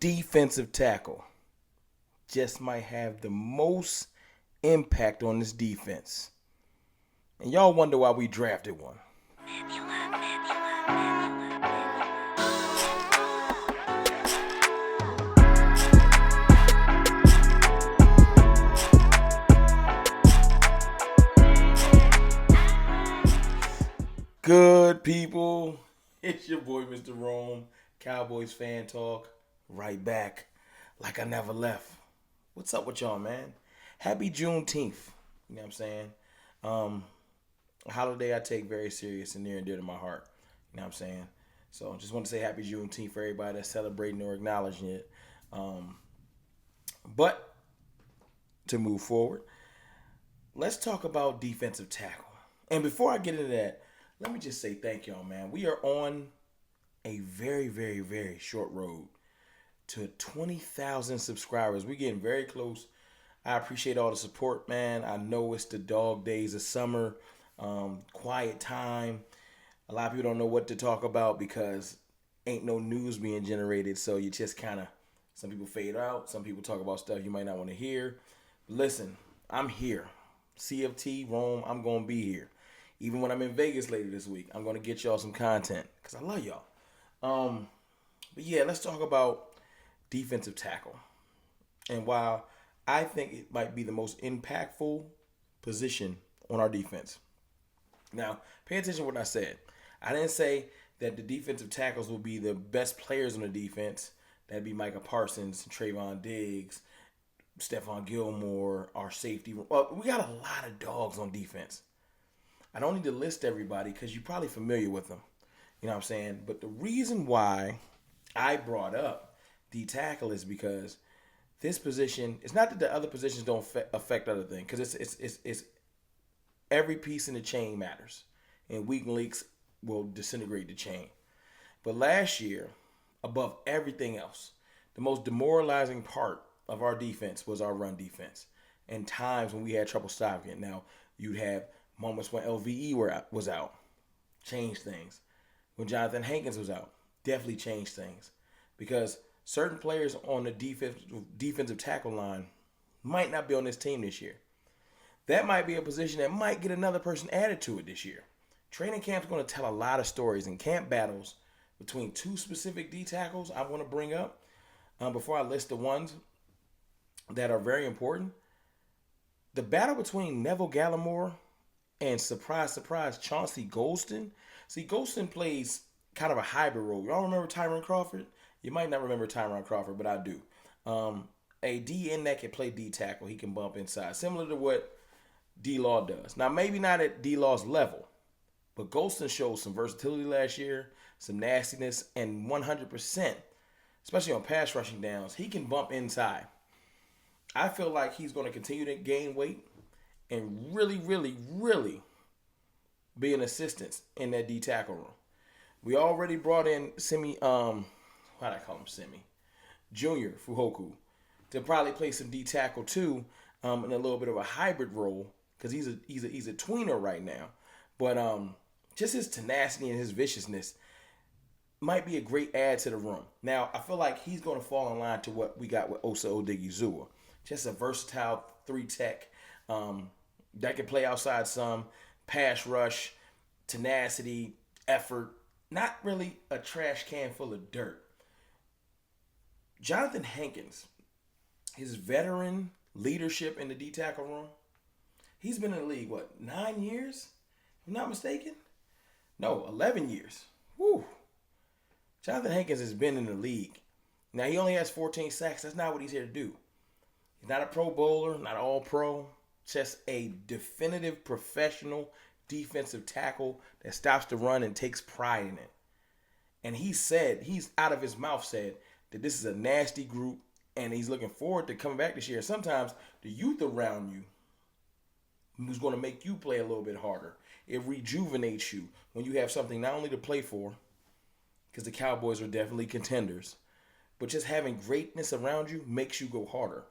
defensive tackle just might have the most impact on this defense. And y'all wonder why we drafted one. Good people, it's your boy Mr. Rome, Cowboys Fan Talk, right back like I never left. What's up with y'all, man? Happy Juneteenth, you know what I'm saying? A holiday I take very serious and near and dear to my heart, you know what I'm saying? So just want to say happy Juneteenth for everybody that's celebrating or acknowledging it. But to move forward, let's talk about defensive tackle. And before I get into that, let me just say thank y'all, man. We are on a very, very, very short road to 20,000 subscribers. We're getting very close. I appreciate all the support, man. I know it's the dog days of summer, quiet time. A lot of people don't know what to talk about because ain't no news being generated. So you just kind of, some people fade out. Some people talk about stuff you might not want to hear. Listen, I'm here. CFT, Rome, I'm going to be here. Even when I'm in Vegas later this week, I'm going to get y'all some content because I love y'all. But yeah, let's talk about defensive tackle. And while I think it might be the most impactful position on our defense. Now, pay attention to what I said. I didn't say that the defensive tackles will be the best players on the defense. That'd be Micah Parsons, Trayvon Diggs, Stephon Gilmore, our safety. Well, we got a lot of dogs on defense. I don't need to list everybody because you're probably familiar with them. You know what I'm saying? But the reason why I brought up D tackle is because this position, it's not that the other positions don't affect other things, because it's every piece in the chain matters. And weak links will disintegrate the chain. But last year, above everything else, the most demoralizing part of our defense was our run defense. And times when we had trouble stopping it. Now, you'd have moments when LVE was out, changed things. When Jonathan Hankins was out, definitely changed things. Because certain players on the defensive tackle line might not be on this team this year. That might be a position that might get another person added to it this year. Training camp's going to tell a lot of stories and camp battles between two specific D tackles I want to bring up before I list the ones that are very important. The battle between Neville Gallimore and surprise, Chauncey Golston. See, Golston plays kind of a hybrid role. Y'all remember Tyron Crawford? You might not remember Tyron Crawford, but I do. A D end that can play D tackle. He can bump inside, similar to what D-Law does. Now, maybe not at D-Law's level, but Golston showed some versatility last year, some nastiness, and 100%, especially on pass rushing downs, he can bump inside. I feel like he's going to continue to gain weight and really, really, really be an assistance in that D tackle room. We already brought in why'd I call him Semi? Junior Fuhoku to probably play some D tackle too, in a little bit of a hybrid role because he's a tweener right now. But just his tenacity and his viciousness might be a great add to the room. Now, I feel like he's going to fall in line to what we got with Osa Odigizua. Just a versatile 3-tech that can play outside some, pass rush, tenacity, effort. Not really a trash can full of dirt. Jonathan Hankins, his veteran leadership in the D tackle room, he's been in the league, 9 years? If I'm not mistaken? No, 11 years. Woo. Jonathan Hankins has been in the league. Now, he only has 14 sacks. That's not what he's here to do. He's not a pro bowler, not all pro. Just a definitive professional defensive tackle that stops the run and takes pride in it. And he's out of his mouth said that this is a nasty group and he's looking forward to coming back this year. Sometimes the youth around you is going to make you play a little bit harder. It rejuvenates you when you have something not only to play for, because the Cowboys are definitely contenders, but just having greatness around you makes you go harder.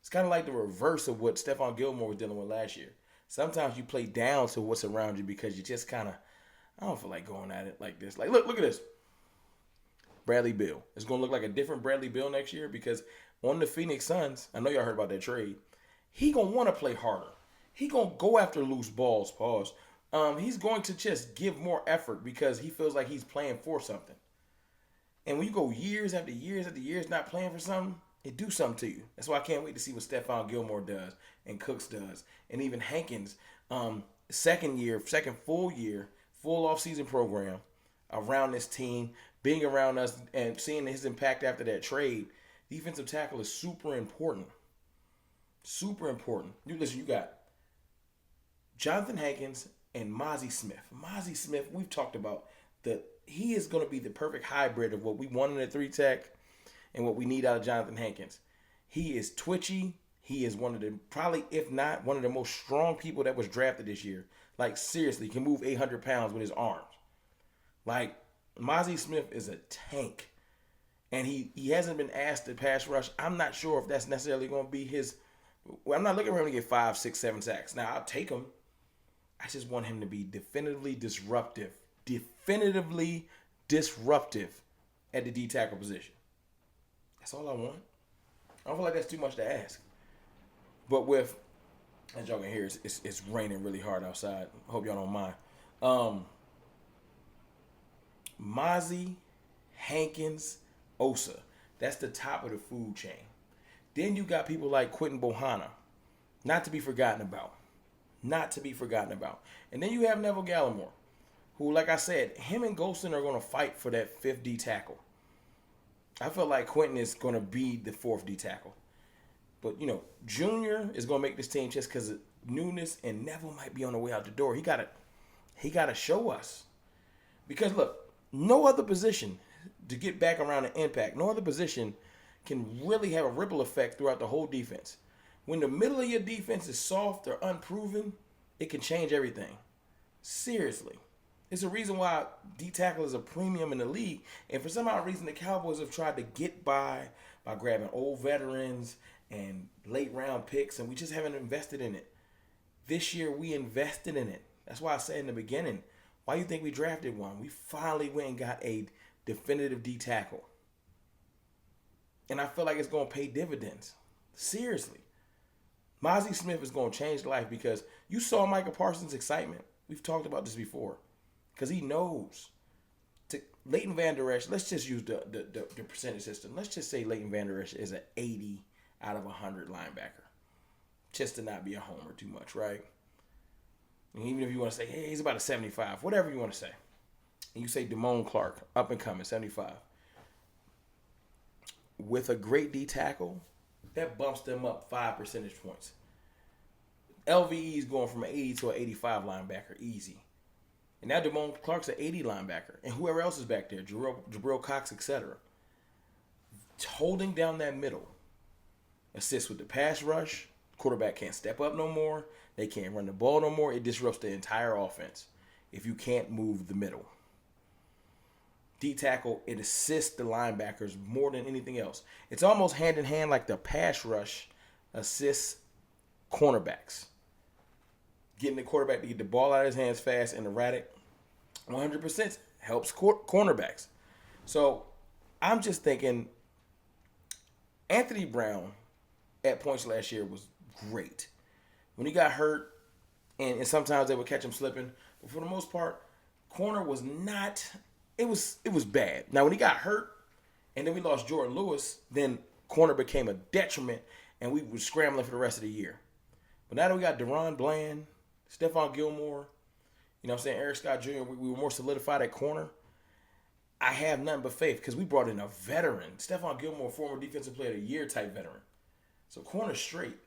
It's kind of like the reverse of what Stephon Gilmore was dealing with last year. Sometimes you play down to what's around you because you just kind of, I don't feel like going at it like this. Like, look at this. Bradley Beal. It's going to look like a different Bradley Beal next year because on the Phoenix Suns, I know y'all heard about that trade, he going to want to play harder. He going to go after loose balls, pause. He's going to just give more effort because he feels like he's playing for something. And when you go years after years after years not playing for something, it do something to you. That's why I can't wait to see what Stephon Gilmore does and Cooks does. And even Hankins, second full year, full off-season program around this team, being around us and seeing his impact after that trade. Defensive tackle is super important. Super important. You got Jonathan Hankins and Mazi Smith. Mazi Smith, we've talked about that he is going to be the perfect hybrid of what we want in a 3-tech and what we need out of Jonathan Hankins. He is twitchy. He is one of the, probably, if not, one of the most strong people that was drafted this year. Like, seriously, can move 800 pounds with his arms. Like, Mazi Smith is a tank. And he hasn't been asked to pass rush. I'm not sure if that's necessarily going to be his. Well, I'm not looking for him to get 5, 6, 7 sacks. Now, I'll take him. I just want him to be definitively disruptive. Definitively disruptive at the D tackle position. That's all I want. I don't feel like that's too much to ask. But with, as y'all can hear, it's raining really hard outside. Hope y'all don't mind. Mazi, Hankins, OSA. That's the top of the food chain. Then you got people like Quentin Bohanna. Not to be forgotten about. Not to be forgotten about. And then you have Neville Gallimore, who, like I said, him and Golston are going to fight for that 5th D tackle. I feel like Quentin is going to be the 4th D tackle. But, Junior is going to make this team just because of newness, and Neville might be on the way out the door. He got to show us. Because, look, no other position, to get back around the impact, no other position can really have a ripple effect throughout the whole defense. When the middle of your defense is soft or unproven, it can change everything. Seriously. It's a reason why D tackle is a premium in the league. And for some odd reason, the Cowboys have tried to get by grabbing old veterans and late round picks, and we just haven't invested in it. This year, we invested in it. That's why I said in the beginning, why you think we drafted one? We finally went and got a definitive D tackle. And I feel like it's going to pay dividends. Seriously. Mazi Smith is going to change life because you saw Micah Parsons' excitement. We've talked about this before. Because he knows. Leighton Vander Esch, let's just use the percentage system. Let's just say Leighton Vander Esch is an 80 out of 100 linebacker. Just to not be a homer too much, right? And even if you want to say, hey, he's about a 75, whatever you want to say. And you say Damone Clark, up and coming, 75. With a great D tackle, that bumps them up 5 percentage points. LVE is going from an 80 to an 85 linebacker, easy. And now Damone Clark's an 80 linebacker. And whoever else is back there, Jabril Cox, etc. Holding down that middle assists with the pass rush. Quarterback can't step up no more. They can't run the ball no more. It disrupts the entire offense if you can't move the middle. D tackle, it assists the linebackers more than anything else. It's almost hand in hand like the pass rush assists cornerbacks. Getting the quarterback to get the ball out of his hands fast and erratic, 100% helps cornerbacks. So I'm just thinking Anthony Brown at points last year was great. When he got hurt, and sometimes they would catch him slipping, but for the most part, corner was not, it was bad. Now when he got hurt, and then we lost Jordan Lewis, then corner became a detriment, and we were scrambling for the rest of the year. But now that we got Deron Bland, Stephon Gilmore, Eric Scott Jr., we were more solidified at corner. I have nothing but faith because we brought in a veteran. Stephon Gilmore, former defensive player of the year type veteran. So corner straight.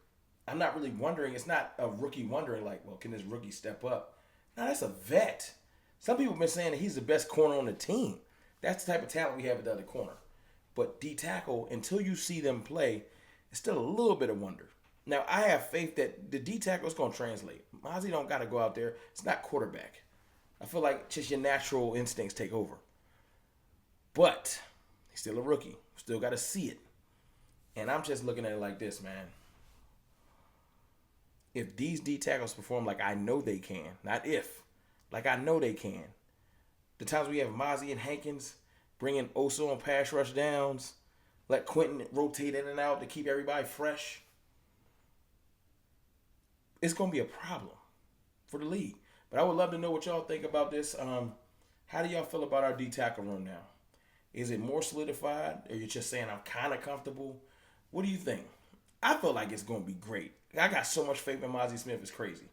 I'm not really wondering. It's not a rookie wondering like, well, can this rookie step up? No, that's a vet. Some people have been saying that he's the best corner on the team. That's the type of talent we have at the other corner. But D tackle, until you see them play, it's still a little bit of wonder. Now, I have faith that the D tackle is going to translate. Mazi don't got to go out there. It's not quarterback. I feel like just your natural instincts take over. But he's still a rookie. Still got to see it. And I'm just looking at it like this, man. If these D tackles perform like I know they can, not if, like I know they can, the times we have Mazi and Hankins, bring in OSA on pass rush downs, let Quentin rotate in and out to keep everybody fresh, it's going to be a problem for the league. But I would love to know what y'all think about this. How do y'all feel about our D tackle room now? Is it more solidified, or you're just saying I'm kind of comfortable? What do you think? I feel like it's going to be great. I got so much faith in Mazi Smith. It's crazy.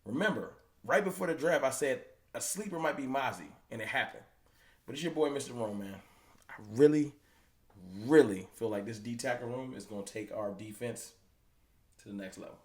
Remember, right before the draft, I said a sleeper might be Mazi, and it happened. But it's your boy, Mr. Rome, man. I really, really feel like this D tackle room is going to take our defense to the next level.